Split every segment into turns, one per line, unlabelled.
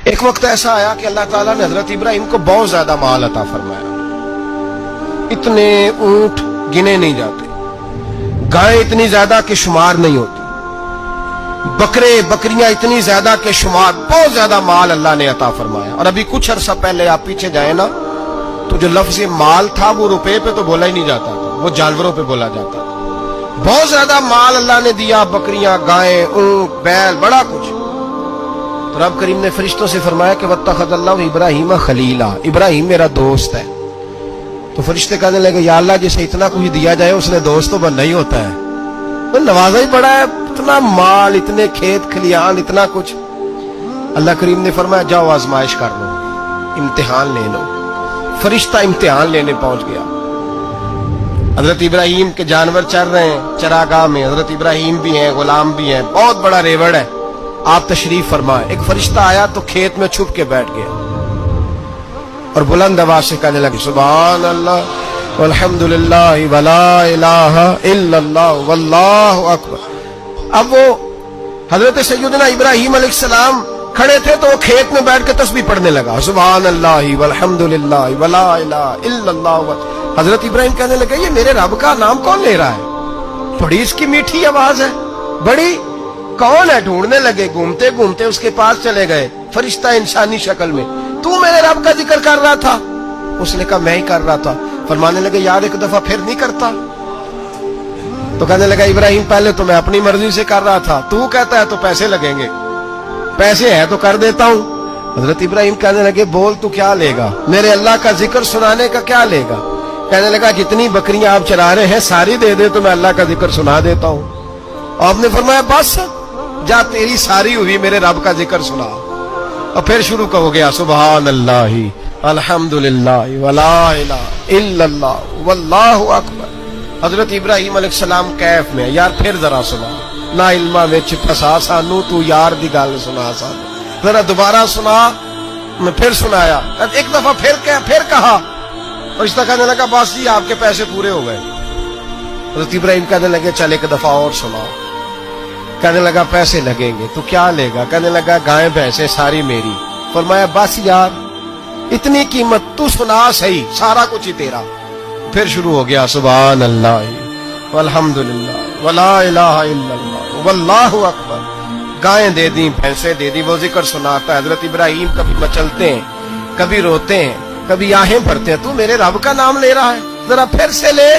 ایک وقت ایسا آیا کہ اللہ تعالیٰ نے حضرت ابراہیم کو بہت زیادہ مال عطا فرمایا. اتنے اونٹ گنے نہیں جاتے، گائیں اتنی زیادہ کہ شمار نہیں ہوتی، بکرے بکریاں اتنی زیادہ کہ شمار، بہت زیادہ مال اللہ نے عطا فرمایا. اور ابھی کچھ عرصہ پہلے آپ پیچھے جائیں نا تو جو لفظ مال تھا وہ روپے پہ تو بولا ہی نہیں جاتا تھا، وہ جانوروں پہ بولا جاتا تھا. بہت زیادہ مال اللہ نے دیا، بکریاں، گائیں، اونٹ، بیل، بڑا کچھ. تو رب کریم نے فرشتوں سے فرمایا کہ واتخذ اللہ ابراہیم خلیلا، ابراہیم میرا دوست ہے. تو فرشتے کہنے لگے یا اللہ جسے اتنا کچھ دیا جائے اس نے دوست تو بننا ہی ہوتا ہے، تو نوازا ہی بڑا ہے، اتنا مال، اتنے کھیت کھلیان، اتنا کچھ. اللہ کریم نے فرمایا جاؤ آزمائش کر لو، امتحان لے لو. فرشتہ امتحان لینے پہنچ گیا. حضرت ابراہیم کے جانور چر رہے ہیں چراگاہ میں، حضرت ابراہیم بھی ہیں، غلام بھی ہیں، بہت بڑا ریوڑ ہے. آپ تشریف فرمائے. ایک فرشتہ آیا تو کھیت میں چھپ کے بیٹھ گیا اور بلند آواز سے کہنے لگے سبحان اللہ والحمدللہ ولا الہ الا اللہ واللہ اکبر. اب وہ حضرت سیدنا ابراہیم علیہ السلام کھڑے تھے تو وہ کھیت میں بیٹھ کے تسبیح پڑھنے لگا سبحان اللہ والحمدللہ ولا الہ الا اللہ. حضرت ابراہیم کہنے لگے یہ میرے رب کا نام کون لے رہا ہے؟ بڑی اس کی میٹھی آواز ہے، بڑی، کون ہے؟ ڈھونڈنے لگے، گھومتے گھومتے اس کے پاس چلے گئے. فرشتہ انسانی شکل میں، تو میرے رب کا ذکر کر رہا تھا؟ اس نے کہا میں ہی کر رہا تھا. فرمانے لگے یار ایک دفعہ پھر نہیں کرتا؟ تو کہنے لگا ابراہیم پہلے تو میں اپنی مرضی سے کر رہا تھا، تو کہتا ہے تو پیسے لگیں گے، پیسے ہے تو کر دیتا ہوں. حضرت ابراہیم کہنے لگے بول تو کیا لے گا؟ میرے اللہ کا ذکر سنانے کا کیا لے گا؟ کہنے لگا جتنی بکریاں آپ چرا رہے ہیں ساری دے دے تو میں اللہ کا ذکر سنا دیتا ہوں. آپ نے فرمایا بس جا تیری ساری ہوئی، میرے رب کا ذکر سنا. اور پھر شروع ہو گیا سبحان اللہ الحمدللہ ولا الہ الا اللہ واللہ اکبر. حضرت ابراہیم علیہ السلام کیف میں یار پھر ذرا سنا، نا علما وچ پھسا سانو تو یار دی گل سنا سانو، ذرا دوبارہ سنا. میں پھر سنایا، ایک دفعہ پھر کہا. اور اس طرح کہنے لگا بس جی آپ کے پیسے پورے ہو گئے. حضرت ابراہیم کہنے لگے چل ایک دفعہ اور سناؤ. کہنے لگا پیسے لگیں گے. تو کیا لے گا؟ کہنے لگا گائیں بھینسیں ساری میری. فرمایا بس یار اتنی قیمت، تو سنا صحیح، سارا کچھ ہی تیرا. پھر شروع ہو گیا سبحان اللہ والحمدللہ ولا الہ الا اللہ واللہ اکبر. گائیں دے دی، بھینسیں دے دی، وہ ذکر سناتا ہے. حضرت ابراہیم کبھی مچلتے ہیں، کبھی روتے ہیں، کبھی آہیں بھرتے ہیں. تو میرے رب کا نام لے رہا ہے، ذرا پھر سے لے.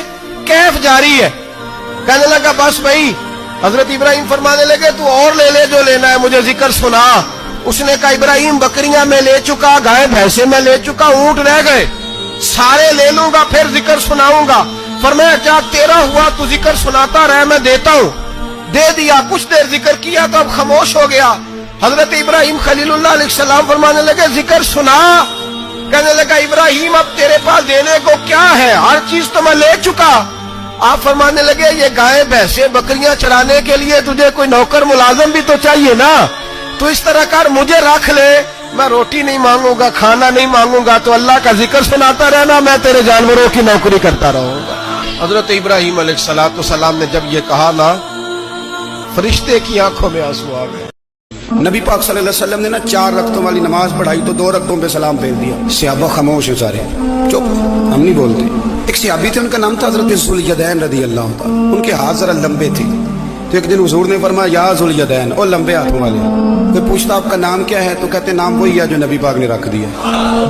کیف جاری ہے. کہنے لگا بس بھائی. حضرت ابراہیم فرمانے لگے تو اور لے لے جو لینا ہے، مجھے ذکر سنا. اس نے کہا ابراہیم بکریاں میں لے چکا، گائے بھینسیں میں لے چکا، اونٹ رہ گئے، سارے لے لوں گا پھر ذکر سناؤں گا. فرمایا کیا تیرا ہوا تو ذکر سناتا رہ، میں دیتا ہوں. دے دیا. کچھ دیر ذکر کیا تو اب خاموش ہو گیا. حضرت ابراہیم خلیل اللہ علیہ السلام فرمانے لگے ذکر سنا. کہنے لگا ابراہیم اب تیرے پاس دینے کو کیا ہے؟ ہر چیز تو میں لے چکا. آپ فرمانے لگے یہ گائے بھینسیں بکریاں چرانے کے لیے تجھے کوئی نوکر ملازم بھی تو چاہیے نا. تو اس طرح کر مجھے رکھ لے، میں روٹی نہیں مانگوں گا، کھانا نہیں مانگوں گا، تو اللہ کا ذکر سناتا رہنا، میں تیرے جانوروں کی نوکری کرتا رہوں گا. حضرت ابراہیم علیہ السلام نے جب یہ کہا نا فرشتے کی آنکھوں میں آنسو آ گئے.
نبی پاک صلی اللہ علیہ وسلم نے 4 رکعتوں والی نماز پڑھائی تو 2 رکعتوں پہ سلام پھیر دیا. صحابہ خاموش ہیں سارے، چپ، ہم نہیں بولتے. ایک صحابی تھے، ان کا نام تھا حضرت ذوالیدین رضی اللہ تعالیٰ. ان کے ہاتھ ذرا لمبے تھے. تو ایک دن حضور نے فرمایا یا ذوالیدین، اور لمبے ہاتھوں والے. کوئی پوچھتا آپ کا نام کیا ہے تو کہتے نام وہی ہے جو نبی پاک نے رکھ دیا.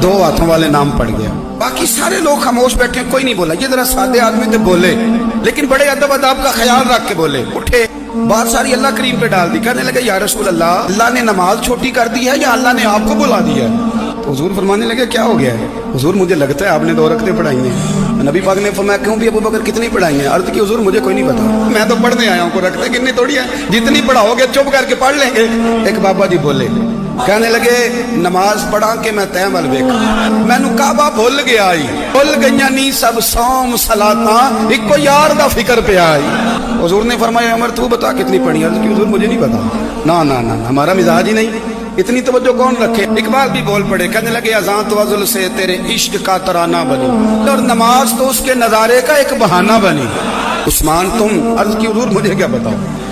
2 ہاتھوں والے نام پڑ گیا. باقی سارے لوگ خاموش بیٹھے، کوئی نہیں بولا. یہ ذرا سادے آدمی تھے، بولے لیکن بڑے ادب اداب کا خیال رکھ کے بولے. اٹھے، بات ساری اللہ کریم پہ ڈال دی. کہنے لگے یا رسول اللہ، اللہ نے نماز چھوٹی کر دی ہے یا اللہ نے آپ کو بلا دیا ہے؟ تو حضور فرمانے لگے کیا ہو گیا ہے؟ حضور مجھے لگتا ہے آپ نے 2 رکعتیں پڑھائی ہیں. نبی پاک نے فرمایا کیوں بھی ابو بکر کتنی پڑھائی ہیں؟ عرض کی حضور مجھے کوئی نہیں پتا، میں تو پڑھنے آیا ہوں، کو رکھتے کتنی تھوڑی ہے، جتنی پڑھاؤ گے چپ کر کے پڑھ لیں گے. ایک بابا جی بولے، کہنے لگے نماز پڑھا کے میں تیم الویکا، میں نو کعبہ بھول گیا آئی، بھول گئیاں نی سب سوم صلاتاں، ایک کو یار دا فکر پہ آئی. حضور نے فرمایا عمر تو بتا کتنی پڑھی؟ عرض کی حضور مجھے نہیں پتا. نا ہمارا مزاج ہی نہیں، اتنی توجہ کون رکھے. اقبال بھی بول پڑے، کہنے لگے اذان تو ازل سے تیرے عشق کا ترانہ بنی، اور نماز تو اس کے نظارے کا ایک بہانہ بنی. عثمان تم؟ عرض کی حضور مجھے کیا بتاؤ.